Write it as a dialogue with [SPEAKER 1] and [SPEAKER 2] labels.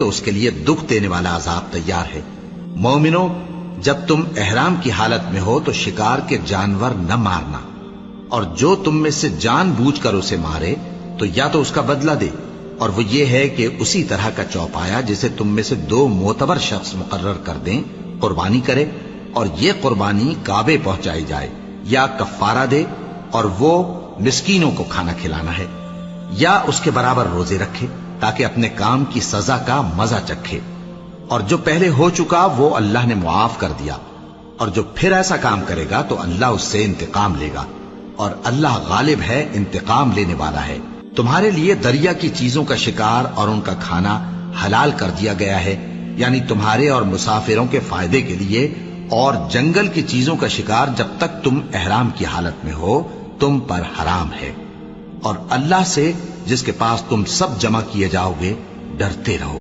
[SPEAKER 1] उसके लिए दुख देने वाला अजाब तैयार है। मोमिनो, जब तुम एहराम की हालत में हो तो शिकार के जानवर न मारना, और जो तुम में से जानबूझकर उसे मारे तो या तो उसका बदला दे, और वो ये है कि उसी तरह का चौपाया जिसे तुम में से 2 मोतबर शख्स मुकर्रर कर दें कुर्बानी करे, और ये कुर्बानी काबे पहुंचाई जाए, या कफ्फारा दे और वो मिस्कीनों को खाना खिलाना है, या उसके बराबर रोजे रखे ताकि अपने काम की सजा का मजा चखे। और जो पहले हो चुका वो अल्लाह ने मुआफ कर दिया, और जो फिर ऐसा काम करेगा तो अल्लाह उससे इंतकाम लेगा, और अल्लाह गालिब है, इंतकाम लेने वाला है। तुम्हारे लिए दरिया की चीजों का शिकार और उनका खाना हलाल कर दिया गया है, यानी तुम्हारे और मुसाफिरों के फायदे के लिए, और जंगल की चीजों का शिकार जब तक तुम एहराम की हालत में हो तुम पर हराम है। और अल्लाह से जिसके पास तुम सब जमा किए जाओगे डरते रहो।